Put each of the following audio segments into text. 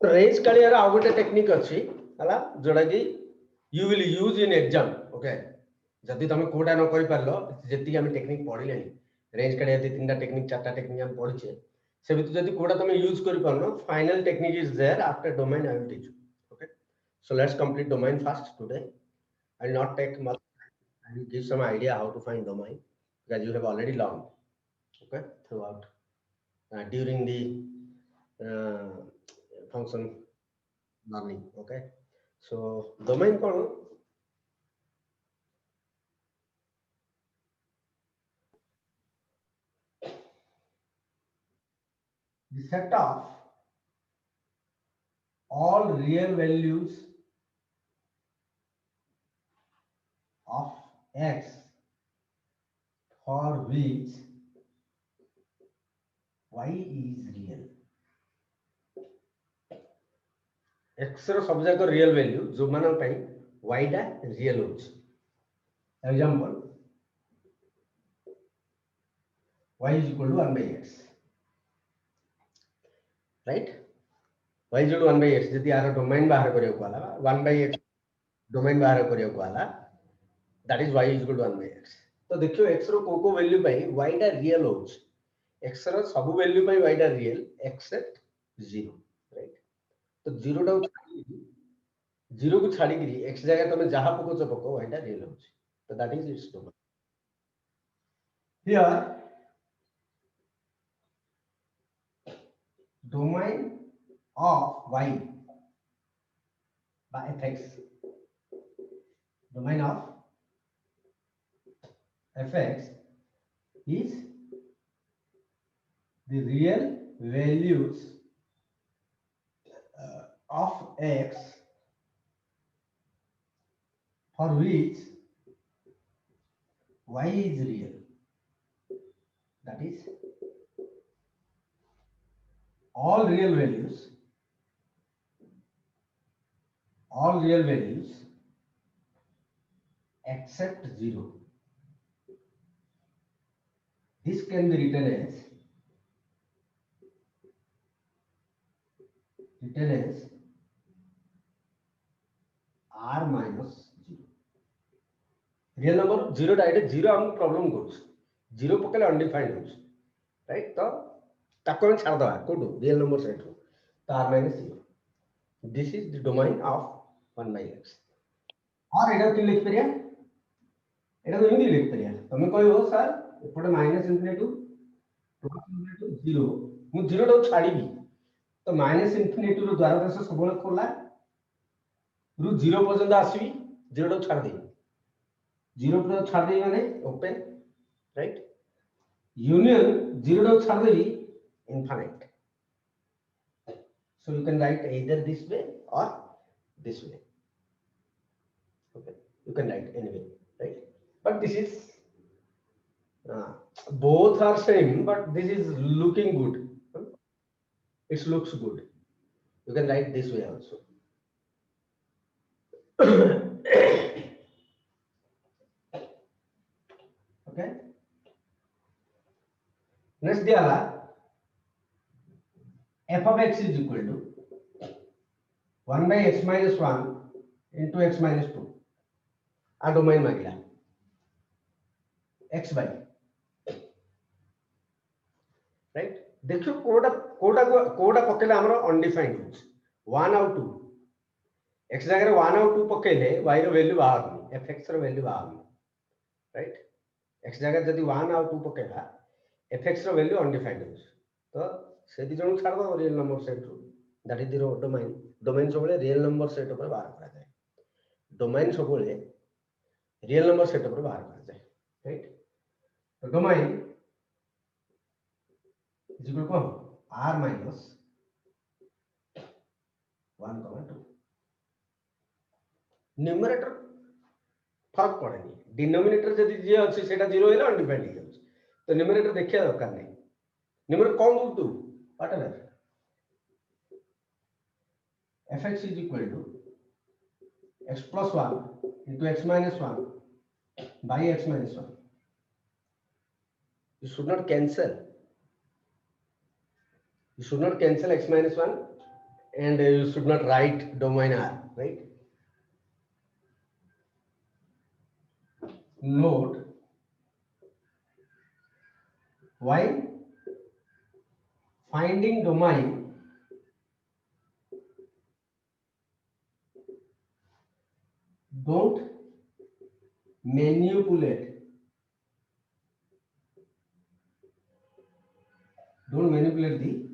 Range Kaliyar आ गोटे technique अछि हला जोडा कि you will use in exam okay जदि तुम कोटा न करि पारलो जेति हम टेक्निक पढिले रेंज कालिया दि तीनटा टेक्निक चारटा टेक्निक हम पढिछे से भी जदि कोटा तुम यूज करि पारलो final technique is there after domain I will teach you okay so let's complete domain first today I will not take much I will give some idea how to find domain because you have already learned okay throughout during the function learning okay so domain kon the set of all real values of x for which y is real x ର ସବୁ ଯାକ real value जो ମାନଙ୍କ ପାଇଁ y ଟା real होଉଛି example y is equal to 1 by x right y is equal to 1 by x जदि यार domain बाहर करियो कोला 1 by x डोमेन बाहर करियो Cola that is y is equal to 1 by x तो देखियो x रो को वैल्यू पाई y टा रियल होଉଛି x रो सब वैल्यू पाई y टा रियल एक्सेप्ट 0 राइट तो 0 टा 0 को छाड़ी करी x जगह तुम जहां पको पको y टा रियल होଉଛି तो that is its domain here domain of y by fx domain of fx is the real values of x for which y is real that is all real values except 0 this can be written as r minus 0 real number 0 direct 0 हम problem करूछ 0 पकले undefined होछ right तो ताको हम छाड़ दवा कोडू real number set हो तो r minus 0 this is the domain of 1 by x और एटा कि लिख परिया एटा तो इंग्लिश लिख परिया तुम कहबो सर एपटे minus infinity to plus infinity to 0 मु 0 टा छाड़ीबी तो माइनस इंफिनिटी रो द्वार दश सबले खोला रु 0 पर्यंत आसीबी 0 टा छाड़ दे 0 पर्यंत छाड़ दे माने ओपन राइट यूनियन 0 टा छाड़ देबी infinite so you can write either this way or this way okay you can write anyway right but this is both are same but this is looking good it looks good you can write this way also okay next diala f of x is equal to 1 by x minus 1 into x minus 2 uh domain मांगला x by right देखियो कोडा पकेला हमरो undefined होछ 1 और 2 x जगह 1 और 2 पकेले y रो value बाहर fx रो वैल्यू बाहर राइट x जगह जदी 1 और 2 पकेला fx रो वैल्यू अनडिफाइंड होछ तो से दी जण छाड़ दो रियल नंबर सेट रो दैट इज द डोमेन सबले रियल नंबर सेट ऊपर बाहर करा जाए डोमेन सबले रियल नंबर सेट ऊपर बाहर करा जाए राइट तो domain is equal to r minus 1 2 numerator फर्क पड़ेनी डिनोमिनेटर जदी जे अछि सेटा 0 हेला अनडिफाइंड हो जाउछ तो न्यूमरेटर देखिया दरकार नै न्यूमरेटर कोन दू तू whatever fx is equal to x plus 1 into x minus 1 by x minus 1 you should not cancel x minus 1 and you should not write domain R, right? Note while finding domain, don't manipulate the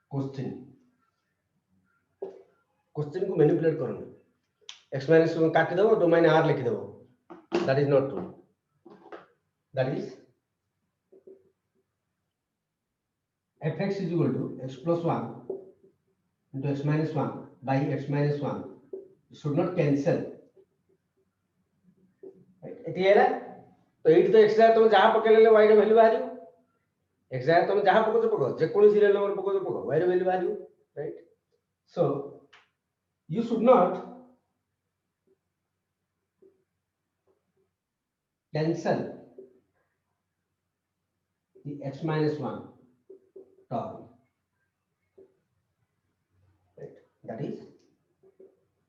question. Question को manipulate करो x minus काटी दो domain are लिखि दो that is not true that is fx is equal to x plus 1 into x minus 1 by x minus 1 it should not cancel right एटी एला तो एटी तो x रा तुम जहां पकेले y रा वैल्यू बाहरियो x रा तुम जहां पको जे कोनी सीरियल नंबर पको y रा वैल्यू बाहरियो right so you should not cancel the x minus 1 term, right? That is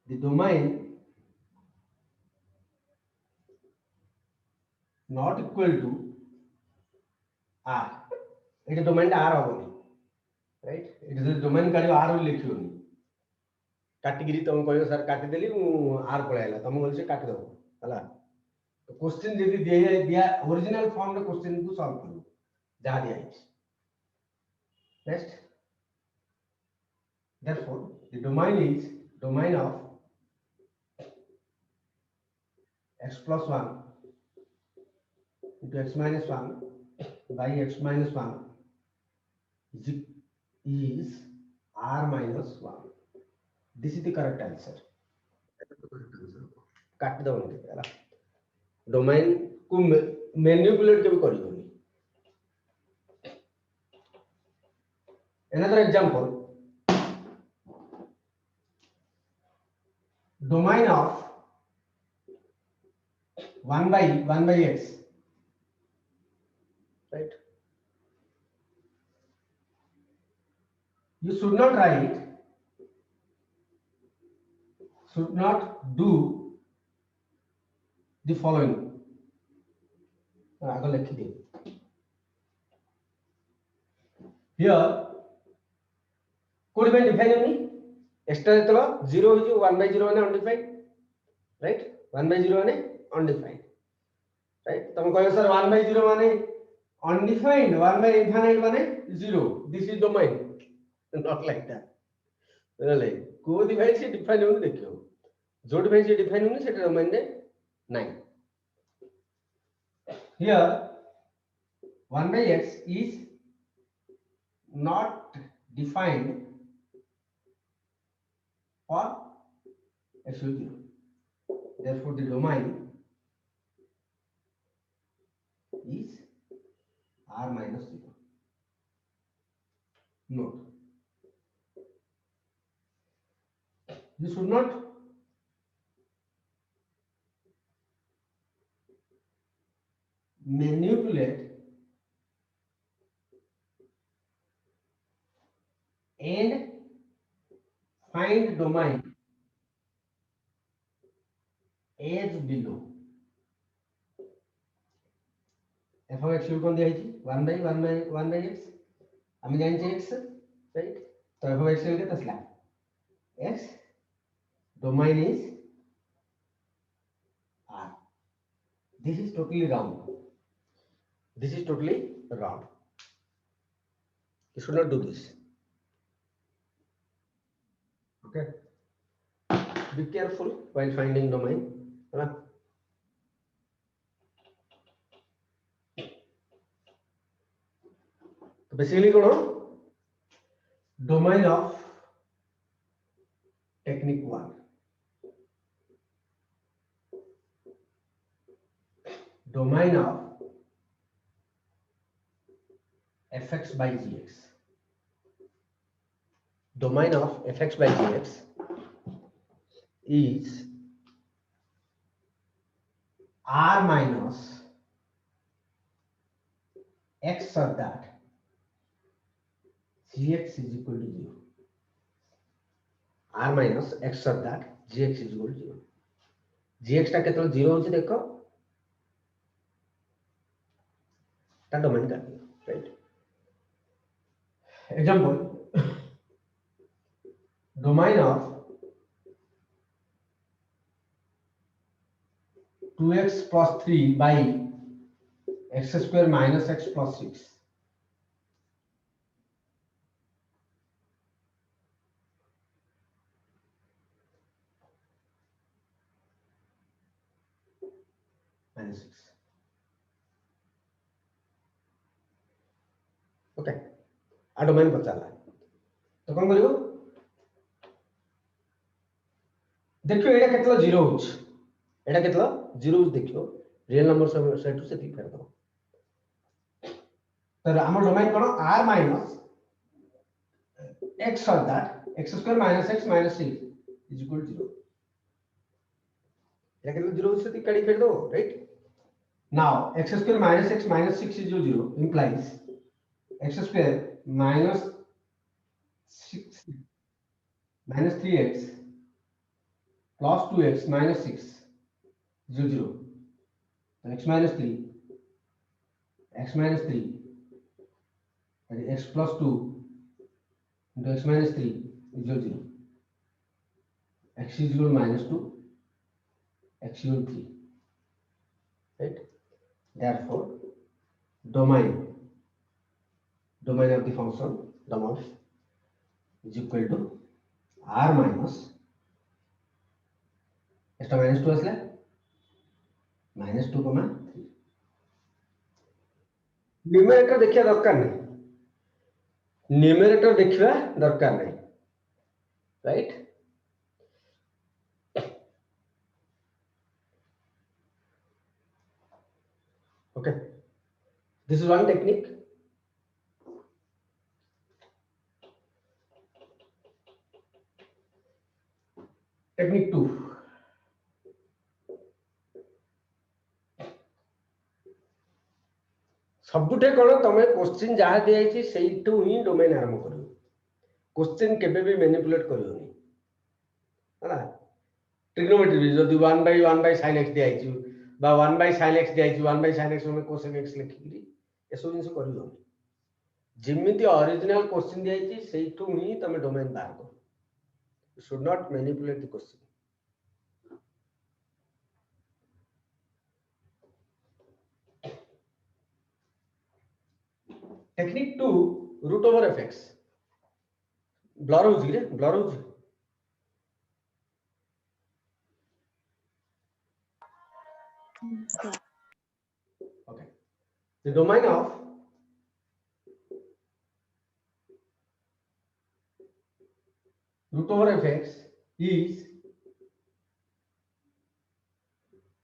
the domain not equal to r. It is domain r होनी, right? It is the domain का जो r will लिखी होनी. Category तुम कोई sir काटी देली r पड़ेगा तुम बोल से काट दो, हला? तो क्वेश्चन यदि दिया ओरिजिनल फॉर्म में क्वेश्चन को सॉल्व करो, जहाँ दिया है. Next. Therefore, the domain is domain of x plus 1 into x minus 1 by x minus 1 is r minus 1. This is the correct answer. काट दो उनके डोमेन को मैनिपुलेट के भी करी होनी. Another example, domain of 1 by x, right? You should not write, should not do the following. आगे लिख दे. Here, कोड में डिफाइन होनी. एक्स्ट्रा चलो 0 हो जो 1 by 0 ने अनडिफाइंड, राइट? 1 by 0 ने अनडिफाइंड, राइट? तुम कहो सर 1 by 0 माने अनडिफाइंड, 1 by infinite माने 0. This is domain, not like that. really को डिफाइन से डिफाइन होनी देखियो. जो डिफाइन से डिफाइन होनी सेटा डोमेन ने नहीं. Here 1 by x is not defined for x equal to 0. Therefore, the domain is r minus 0. Note, you should not manipulate and find domain as below. f of x को दिया है 1 by x. हम जानेंगे x, right? तो f of x के तसला x domain is r. This is totally wrong. This is totally wrong. You should not do this. Okay. Be careful while finding domain. Basically, domain of technique 1. Domain of fx by gx. Domain of fx by gx is r minus x such that gx is equal to 0. r minus x of that gx is equal to 0. gx टा केतल 0 होची देखो ता domain कर दियो, right. Example domain of 2x plus 3 by x square minus x plus 6. Minus 6. Okay uh domain पचाला तो कौन करियो देखियो एटा केतला 0 होछ एटा केतला 0 होछ देखियो रियल नंबर सेट टू से ती फेर दो तर हमर domain cone r minus x of that x square minus x minus 6 is equal to 0 एटा केतला 0 होछ से ती कड़ी फेर दो, right. now x square minus x minus 6 is 0 implies x square minus 6 minus 3x plus 2x minus 6 0 0. So x minus 3 x minus 3 that is x plus 2 into x minus 3 is 0 0. X is equal to minus 2 x is equal to 3, right. Therefore domain of the function domain is equal to r minus extra minus 2 asle minus 2 comma 3. Numerator देखिया दरकार नहीं, numerator देखिया दरकार नहीं, right. Okay this is one technique. Technique 2 सबुठे कोन तमे question जहा दियाई सेइटू ही domain आरंभ करियो. क्वेश्चन केबे भी मैनिपुलेट करियोनी हला. ट्रिग्नोमेट्री जदि 1 by 1 by sin x दियाई बा 1 by sin x दियाई 1 by sin x में cosec x लिखिकरी एसो जिंस करियोनी. जिमिति ओरिजिनल क्वेश्चन दियाई सेइटू ही तमे डोमेन बाहर करो. You should not manipulate the question. Technique 2 root over fx. Blur हो जी रे blur हो जी. Okay. The domain of root over fx is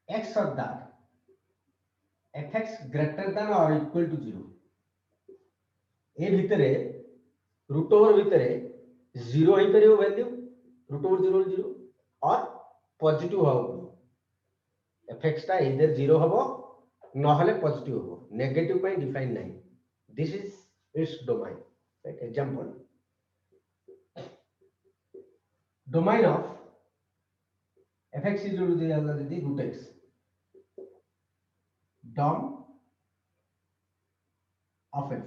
x of that fx greater than or equal to 0. ए भितरे root over भितरे 0 ही परियो value root over 0 0 और positive हो fx ता इधर 0 हबो न हले पॉजिटिव हबो. नेगेटिव पई डिफाइन नाही. This is its domain, right. Example domain of fx is equal to the root x dom of f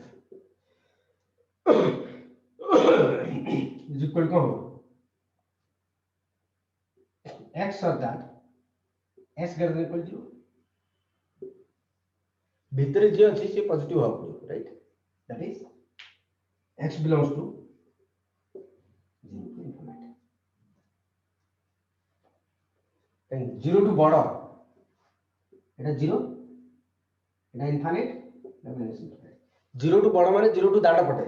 is equal to x of that s greater than equal to 0. भीतर जे अछि से positive हो, right. That is x belongs to 0 to infinite and 0 to border এটা 0 এটা infinite এটা minus infinite. 0 to border माने 0 to दाडा पटे,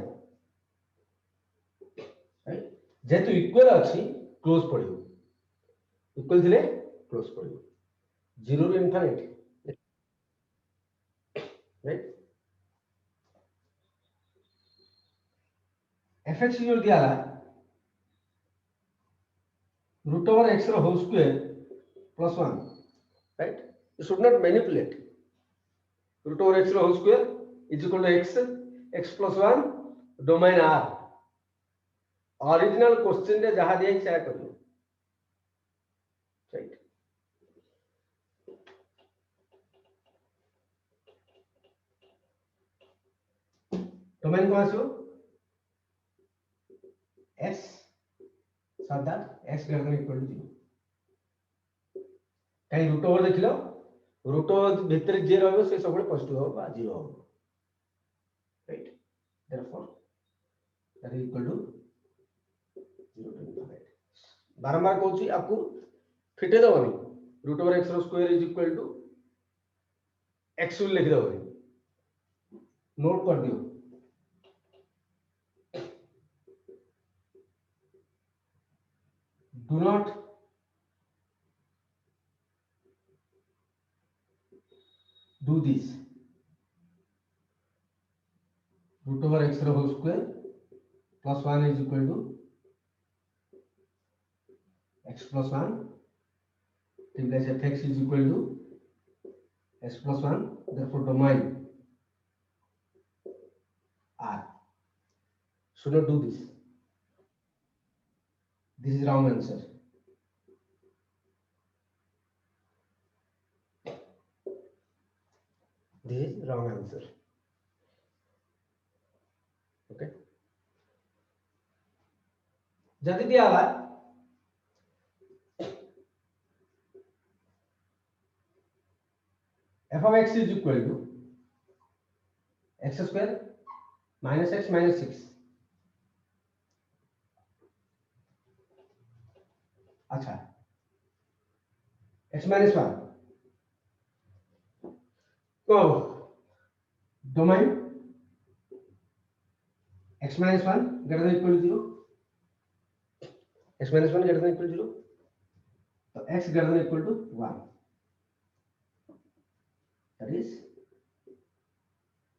राइट. जेतु इक्वल अछि क्लोज पडियो इक्वल थिले क्लोज पडियो 0 to infinite, right. fx equal दिया root over x रो whole square plus 1, right. You should not manipulate. Root over x रो whole square is equal to x plus 1 domain r original question रे जहाँ दिया सेया करियो right domain को आसो x such that x greater than equal to 0 कहीं root over देख लो root over भीतर जे रहबो से सब पॉजिटिव हो बा 0 हो right therefore that is equal to 0 to infinite बारंबार कहूची आपको फिटे दबनी रूट ओवर x रो square is equal to x लिख दबनी नोट कर दियो do not do this root over x whole square plus 1 is equal to x plus 1 replace fx is equal to s plus 1 therefore domain r should not do this is wrong answer this is wrong answer okay जदि दिया हुआ f of x is equal to x square minus x minus 6 अच्छा x minus 1 तो domain x minus 1 greater than equal to 0 x minus 1 greater than equal to 0 तो x greater than equal to 1 that is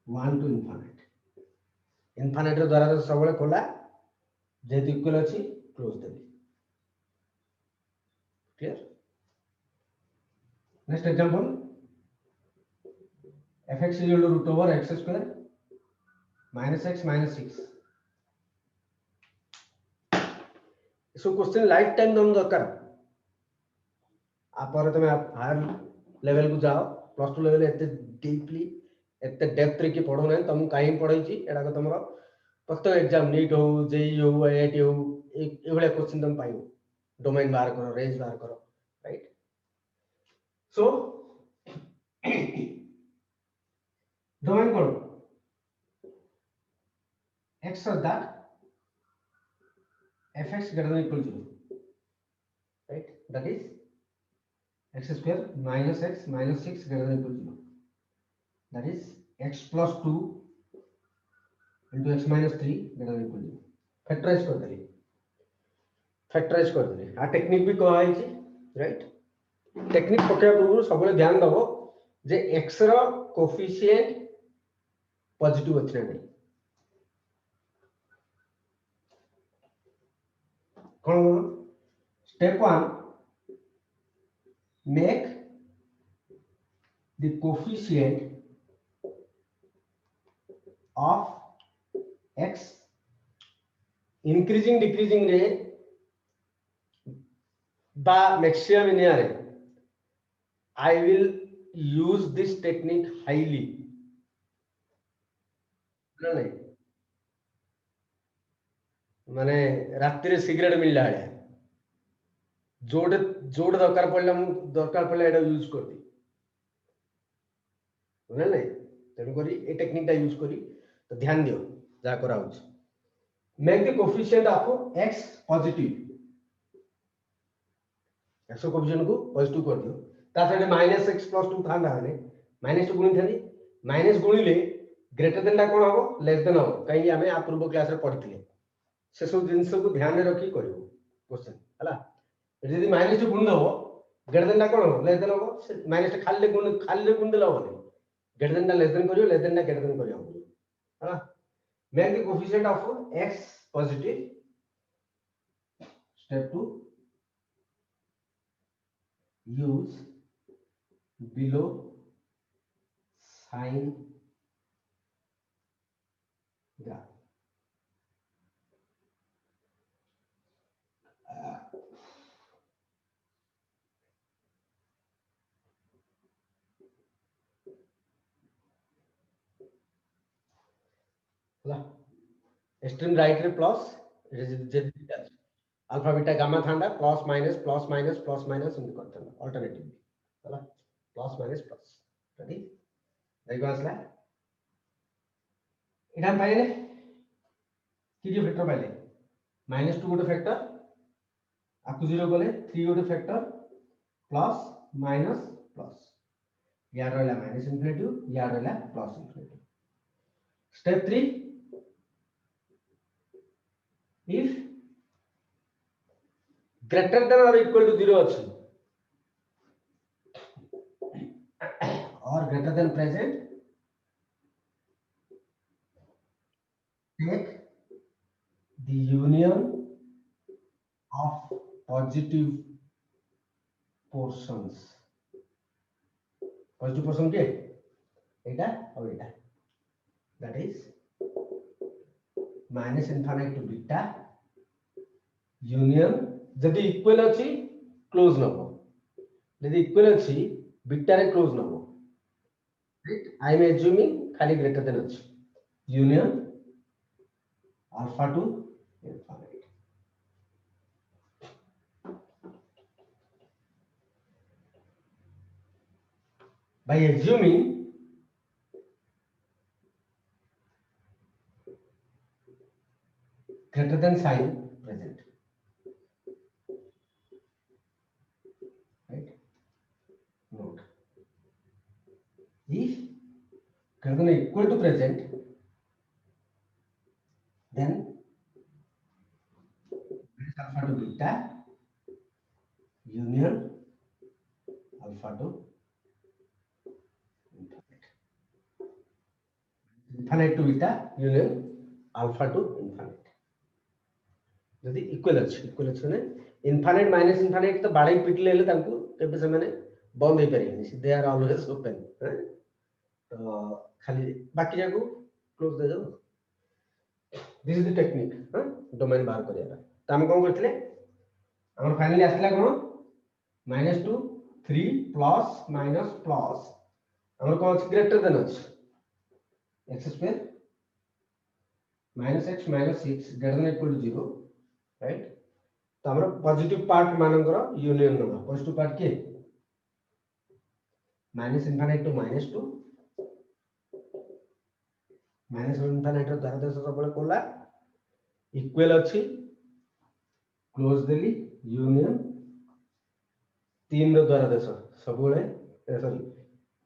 1 to infinite रो द्वारा तो सबले खोला जेत equal अछि close Devi clear next example fx is equal to root over x square minus x minus 6 इसको question life time दम दरकार आप तुम हायर लेवल को जाओ प्लस 2 लेवल एते डीपली एते डेप्थ रे की पढो नै तुम काई पढै छी एडा को तुमरो प्रत्येक एग्जाम नीट हो जेई हो आईआईटी हो एवले क्वेश्चन तुम पाइबो डोमेन बाहर करो रेंज बाहर करो राइट सो डोमेन करो x such that fx greater than equal to 0 right that is x square minus x minus 6 greater than equal to 0 that is x plus 2 into x minus 3 greater than equal to 0 factorise कर देली आ technique भी कहा है right technique पकेया पूर्व सब ध्यान दबो जे x रो coefficient positive अछि नै कोन step 1 make the coefficient of x increasing decreasing रे बा maximum in रे I will use this technique highly नहीं माने रात्रि रे सिगरेट मिलला है जोड़ जोड़ दरकार पड़ले एटा यूज कर दी बुझल नहीं तेणु करी ए टेक्निक टा यूज करी तो ध्यान दियो जा करा होछ make the coefficient of x positive x coefficient को पॉजिटिव कर दियो ता सेटे -x + 2 था नाने -2 गुणी थानी माइनस गुणिले ग्रेटर देन टा कोन हो लेस देन हो कहीं हमें आ पूर्व क्लास रे पढ़िथिले से सब जिंस को ध्यान रे रखी करियो क्वेश्चन हला यदि -2 गुण दबो ग्रेटर देन टा कोन हो लेस देन हो -2 खाली गुण देला हो ग्रेटर देन टा लेस देन करियो लेस देन टा ग्रेटर देन करियो हला make the coefficient of x positive step 2 use below sign graph ହେଲା एक्सट्रीम राइट रे plus alpha beta gamma Thanda plus minus into करथन अल्टरनेटिव होला प्लस माइनस प्लस रेडी देखो आसला इडाम पाइले की जो वेक्टर पाइले -2 गोटे फैक्टर आपको 0 बोले 3 गोटे फैक्टर प्लस माइनस प्लस यार रहला माइनस इन्फिनिटी यार रहला plus infinity step 3 if greater than or equal to 0 अछि or greater than present take the union of positive portions positive portion के एटा और एटा that is minus infinite to beta union जदि equal अछि close नबो जदि equal अछि beta रे close Nebo I am assuming खाली greater than अछि union alpha two infinite by assuming greater than sign present right note if greater than or equal to present then alpha to beta union alpha to infinite to beta union alpha to infinite जदि equal अछि ने infinite minus infinite तो बाड़े पिटले हेले तांको केबे से माने बंद हे परिनी दे आर ऑलवेज ओपन तो खाली बाकी जाको क्लोज दे दो this is the technique domain बाहर करिया त हम कोन करथिले हमर फाइनली आसला कोन -2 3 प्लस माइनस प्लस हमर कोन अछि ग्रेटर देन अछि x square -x -6 greater than equal to 0 right तो हमर पॉजिटिव पार्ट मानकर यूनियन नबा पॉजिटिव पार्ट के minus infinite to -2 minus infinite रो द्वारा देश सब कोला इक्वल अछि क्लोज देली यूनियन 3 रो द्वारा देश सब सॉरी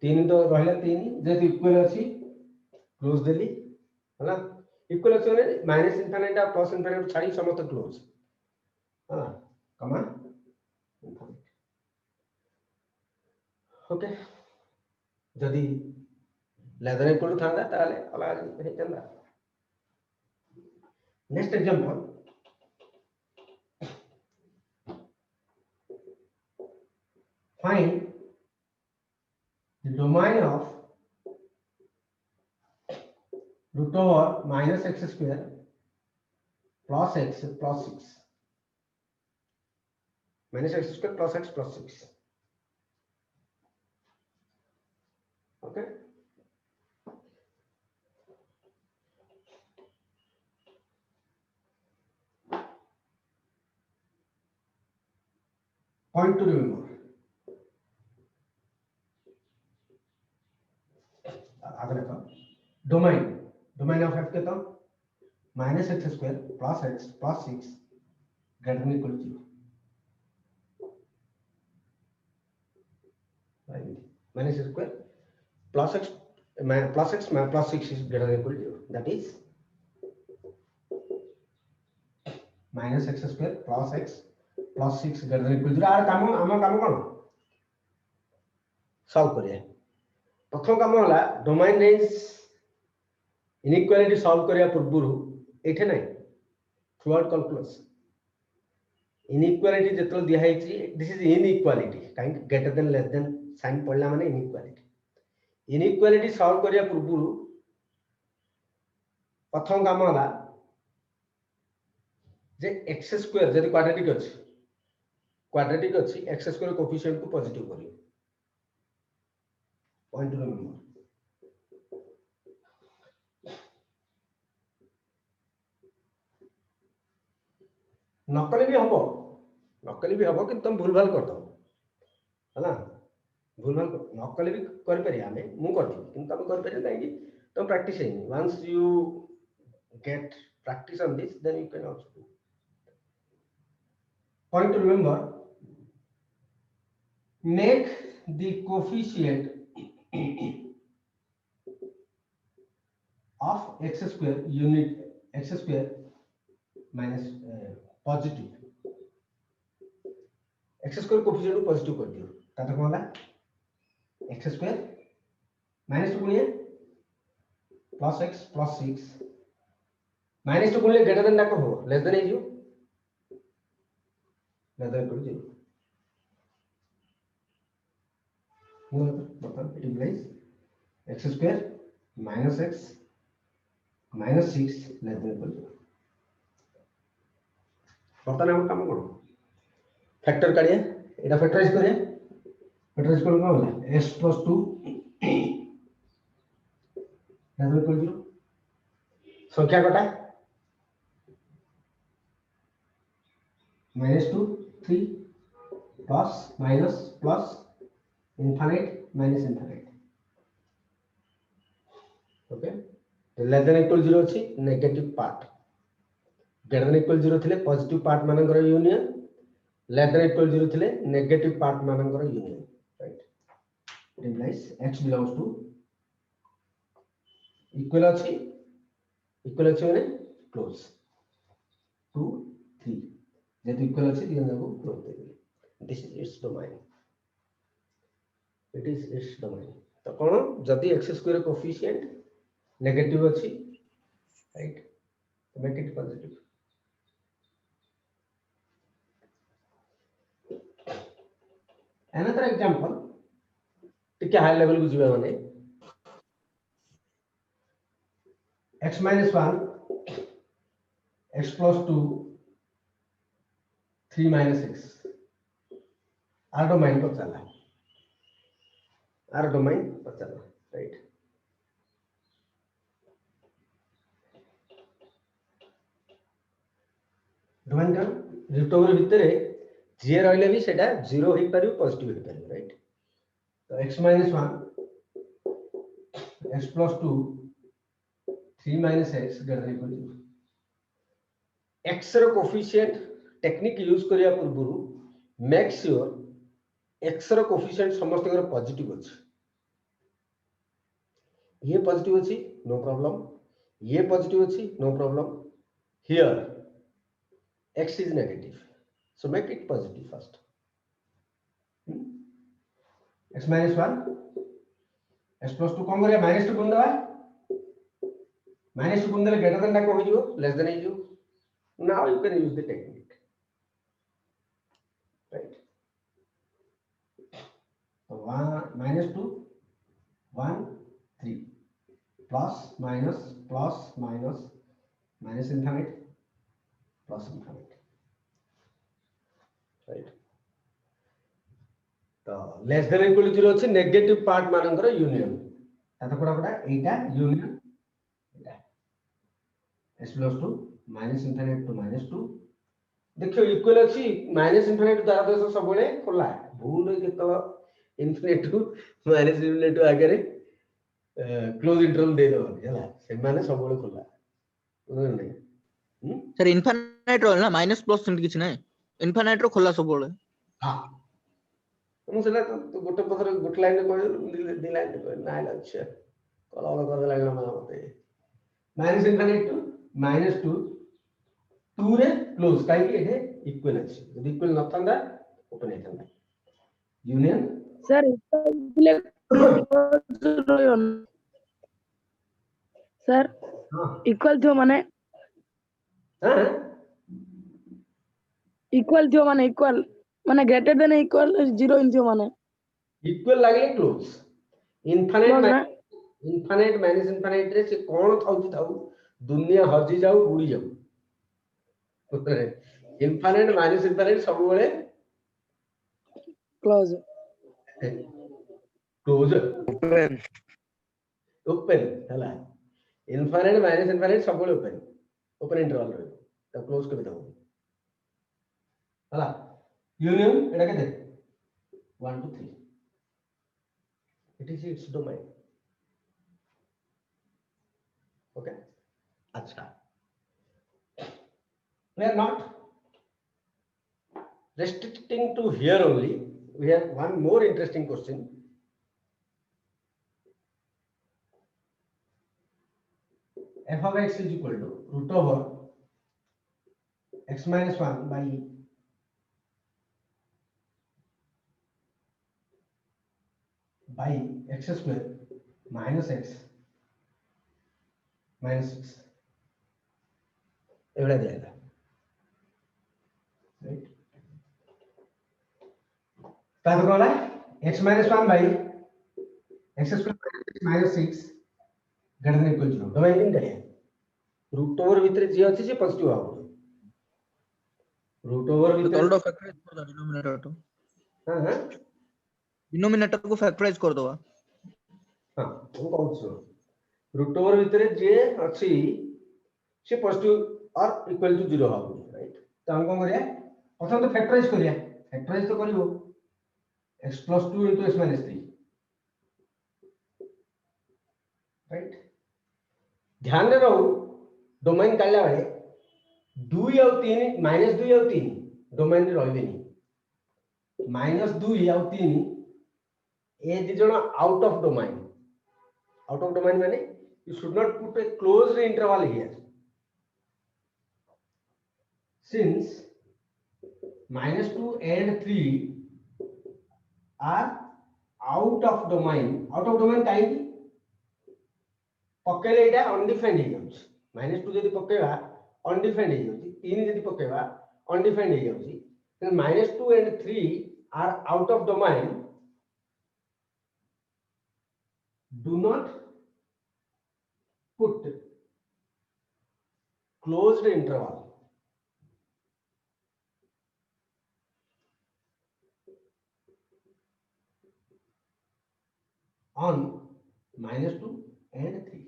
3 तो रहला 3 जे इक्वल अछि क्लोज देली होला इक्वल अछि माने माइनस इनफिनिट और प्लस इनफिनिट छाड़ी समस्त क्लोज हां कमा इनफिनिट ओके जदी लेदर इक्वल थांदा ताले अला हे चंदा next example find the domain of root over minus x square plus x plus 6 minus x square plus x plus 6 okay point to remember आगे देखो domain of f कितना minus x square plus x plus 6 greater than equal to 0 minus x square plus x plus 6 is greater than equal to 0 that is minus x square plus x plus 6 greater than equal to 0 are काम कोन solve करिया प्रथम काम होला domain range inequality solve करिया पूर्व एठे नै through out calculus inequality जतल दिया है दिस इज इनइक्वालिटी काई greater than less than sign पड़ला माने इनइक्वालिटी सॉल्व करिया पूर्व प्रथम काम होला जे x स्क्वायर जदि क्वाड्रेटिक अछि x स्क्वायर कोएफिशिएंट को पॉजिटिव करियो point to remember नकली भी हम कि तुम भूल भाल कर दो है भूल भाल नकली भी कर पारे आमे मु कर दी किंतु तुम कर पारे नहीं तुम प्रैक्टिस है once you get practice on this then you can also do point to remember make the coefficient of x square unit x square minus positive x square coefficient को positive कर दियो ताता कौन होला x square minus 2 गुणिया plus x plus 6 minus 2 गुणिया greater than ना को हो less than है जो less than equal to 0 मतलब it implies x square minus x minus 6 less than equal to 0 बर्तन हम काम करो फैक्टर काढिया एटा फैक्टराइज करिया कोन होला s plus 2 less than equal to 0 संख्या कटा -2 3 plus minus plus infinite minus infinite okay less than equal 0 अछि negative part greater than equal 0 थिले पॉजिटिव पार्ट मानकर यूनियन लेस देन इक्वल 0 थिले नेगेटिव पार्ट मानकर union right it implies x belongs to equal माने close 2 3 जेतु equal अछि दिया जाबो क्लोज दे this is its domain it is its domain तो कोन जदी x स्क्वायर कोएफिशिएंट नेगेटिव अछि right make it positive another example टिके हाई लेवल को जीवा माने x minus 1 x plus 2 3 minus x are domain पर चला राइट डोमेन का रिक्टेंगल भितरे जे रहले भी सेटा 0 होई पारियो पॉजिटिव होई पारियो राइट तो x minus 1 x plus 2 3 minus x greater than equal to 0 x रो कोएफिशिएंट टेक्निक यूज करिया पूर्वरु मेक श्योर x रो कोएफिशिएंट समस्त कर पॉजिटिव अछि ये पॉजिटिव अछि नो प्रॉब्लम ये पॉजिटिव अछि no problem here x is negative so make it positive first x minus 1 x plus 2 कौन करिया minus 2 गुण दवा minus 2 गुण देले greater than ना को हो जिवो less than हो जिवो now you can use the technique right so 1 minus 2 1 3 plus minus minus infinite plus infinite right तो लेस देन इक्वल टू 0 अछि नेगेटिव पार्ट मानकर यूनियन तातो कोडा एटा union Etah s plus 2 minus infinite to minus 2 देखियो equal अछि minus infinite द्वारा देश सब बळे खोला भूल केतो इनफिनिट टू माइनस इनफिनिट आगे रे क्लोज इंटरवल दे दो हला से माने सब बळे खोला नहीं सर इनफिनिट रोल ना माइनस प्लस सेंट किछ नै इनफिनिट रो खोला सब बळे हां मु सेला तो गोटे पथर गोटे लाइन कह दी लाइन कह ना अच्छा कला वाला कर लागला मते माइनस इनफिनिट टू माइनस 2 2 रे क्लोज काई के एठे इक्वल अछि यदि इक्वल न थांदा ओपन हे थांदा यूनियन सर सर हां इक्वल थियो माने हां इक्वल थियो माने इक्वल माने ग्रेटर देन इक्वल 0 इन थियो माने इक्वल लागले क्लोज इनफिनिट माइनस इनफिनिट रे से कोन थाउची थाउ दुनिया हजी जाऊ बुडी जाऊ इनफिनिट माइनस इनफिनिट सब बळे क्लोज ओपन हला इनफिनिट माइनस इनफिनिट सब बळे ओपन इंटरवल रे तो क्लोज कर दो हला यूनियन एटा के 1 2 3 it is its domain okay अच्छा we are not restricting to here only we have one more interesting question f of x is equal to root over x minus 1 by x square minus x minus 6 एवढा द्यायला right काय दाखवला x minus 1 by x square minus 6 greater than equal to 0 domain इन करिया root over भितर जे अछि से positive आउ root over तो भितर तलडो फैक्टराइज कर दो डिनोमिनेटर तो हां हां डिनोमिनेटर को फैक्टराइज कर दो हां वो कहू छ रूट ओवर भितर जे अछि से पॉजिटिव और इक्वल टू 0 हो राइट तो हम कोन करिया प्रथम तो फैक्टराइज तो करिवो x plus 2 into x minus 3 right ध्यान रे रहो डोमेन काढला बेले 2 और 3 माइनस 2 और 3 डोमेन रे रहबेनी माइनस 2 और 3 ए दि जण आउट ऑफ डोमेन माने you should not put a closed interval here since minus 2 and 3 are out of domain काई पकेले एटा अनडिफाइंड हे जाउछ -2 जदी पकेबा अनडिफाइंड हे जाउछ 3 जदी पकेबा undefined hey जाउछ then -2 and 3 are out of domain do not put closed interval on -2 and 3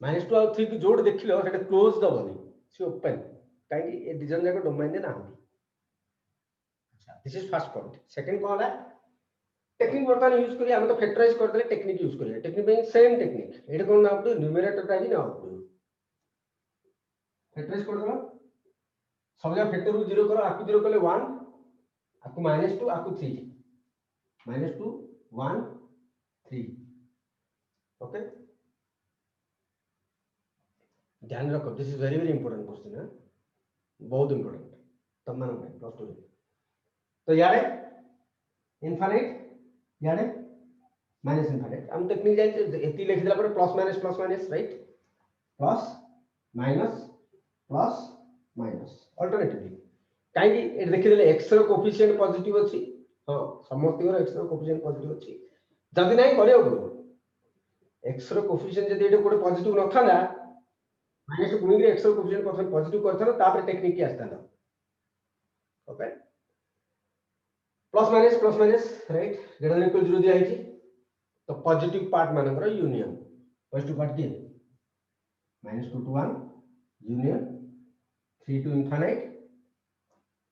-2 और 3 की जोड़ देखिलो सेटा close दबनी से open काई ए design जाको डोमेन दे नांदी अच्छा this is first point second कोन है टेक्निक बर्तन यूज करिया हम तो फैक्टराइज कर देले टेक्निक यूज करिया टेक्निक में सेम टेक्निक एटा कोन नाउ तो न्यूमरेटर का भी ना फैक्टराइज कर दलो सब जगह फैक्टर को 0 करो आकु 0 करले 1 आकु -2 आकु 3 -2 1 3 ओके ध्यान रखो this is very important question है बहुत इंपोर्टेंट तब मानो भाई प्लस 2 तो यार इनफिनिट यार माइनस इनफिनिट हम टेक्निक जाय एती लिख दिला पर plus minus right plus minus alternatively काई ए देखि देले x रो कोएफिशिएंट पॉजिटिव अछि हां समस्त रो x रो कोएफिशिएंट पॉजिटिव अछि जदी नाही करियो पड़ो x रो कोएफिशिएंट जदी एटा कोडे पॉजिटिव न थाला माइनस गुणी रे x रो कोएफिशिएंट पॉजिटिव करथलो तापर टेक्निक की आस्ताला okay plus minus right greater than equal 0 दिया है तो पॉजिटिव पार्ट मानकर यूनियन पॉजिटिव पार्ट की -2 to 1 union 3 to infinite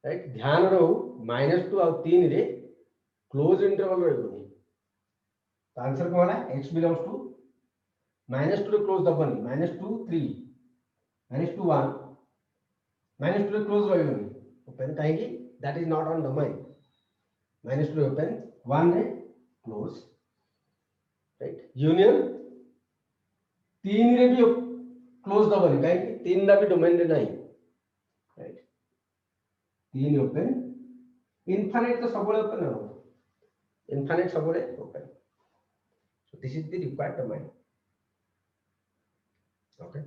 right ध्यान रहो -2 और 3 रे क्लोज इंटरवल रहबनी तो आंसर कोन है x belongs to -2 रे क्लोज दबनी -2 3 -2 1 -2 रे क्लोज रहबनी ओपन काहेकि that is not on domain -2 open 1 रे क्लोज राइट यूनियन 3 रे भी क्लोज दबनी काहेकि 3 दा भी डोमेन रे नहीं राइट 3 ओपन इनफिनिट तो सबले ओपन हो इनफिनिट सबले open so this is the required domain okay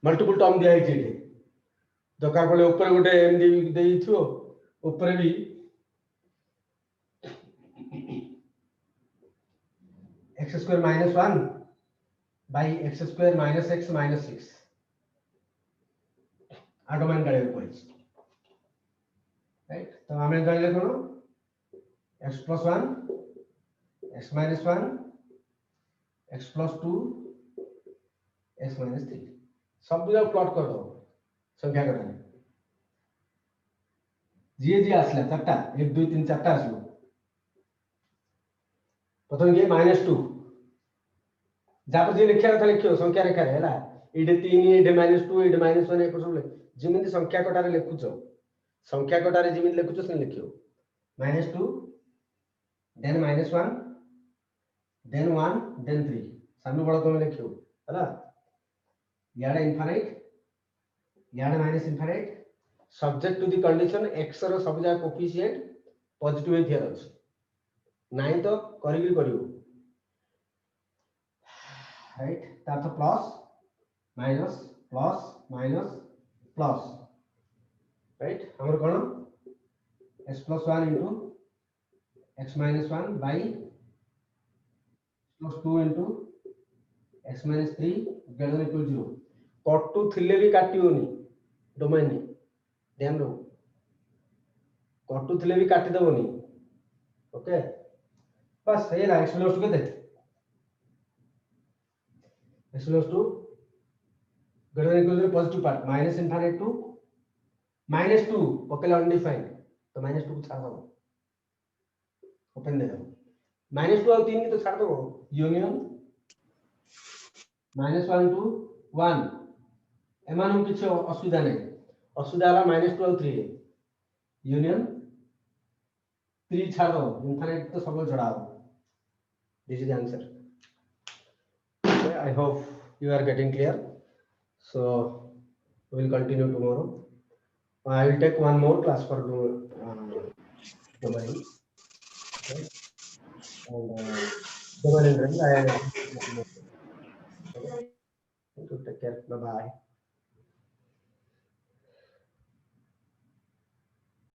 multiple term दिया है जे दरकार पड़े ऊपर गोटे एमडी देई थियो ऊपर भी x square minus 1 by x square minus x minus 6 uh domain काढे पड़छ right तो हमें जानिले कोन x plus 1 x minus 1 x plus 2 x minus 3 सब जगह प्लॉट कर दो संख्या करने जी आसला चारटा 1 2 3 चारटा आसलो प्रथम ये -2 जापर जे लिखिया कथा लिखियो संख्या रेखा रे हला इडे 3 इडे -2 इडे -1 एको सब जिमिति संख्या कटारे लिखुचो संख्या कटारे जिमिति लिखुचो से लिखियो -2 देन -1 देन 1 देन 3 सामने बड़ा तुम लिखियो हला याडे इनफाइनाइट याडे minus infinite subject to the condition x रो सब जा कोफिशिएंट पॉजिटिव हे थियर अछि नाही तो करिबी करियो राइट ता तो plus minus plus minus plus right हमर कोन x + 1 into x - 1 by plus 2 into x - 3 greater than equal 0 cot 2 थिले भी काटियोनी डोमेन नि ध्यान रो cot 2 थिले भी काटि दबोनी ओके बस ये ला x + 2 के दे x + 2 greater than equal to positive part minus infinite to -2 पकले undefined तो -2 को छाड़ दो ओपन दे दो -2 और 3 की तो छाड़ दो यूनियन -1 to 1 एमानु किछ असुविधा नहीं असुविधा वाला -2 और 3 यूनियन 3 छाड़ दो इनफाइनाइट तो सब जोड़ा हो this is the answer I hope you are getting clear so we will continue tomorrow I will take one more class for domain okay and domain entering I okay. Take care bye bye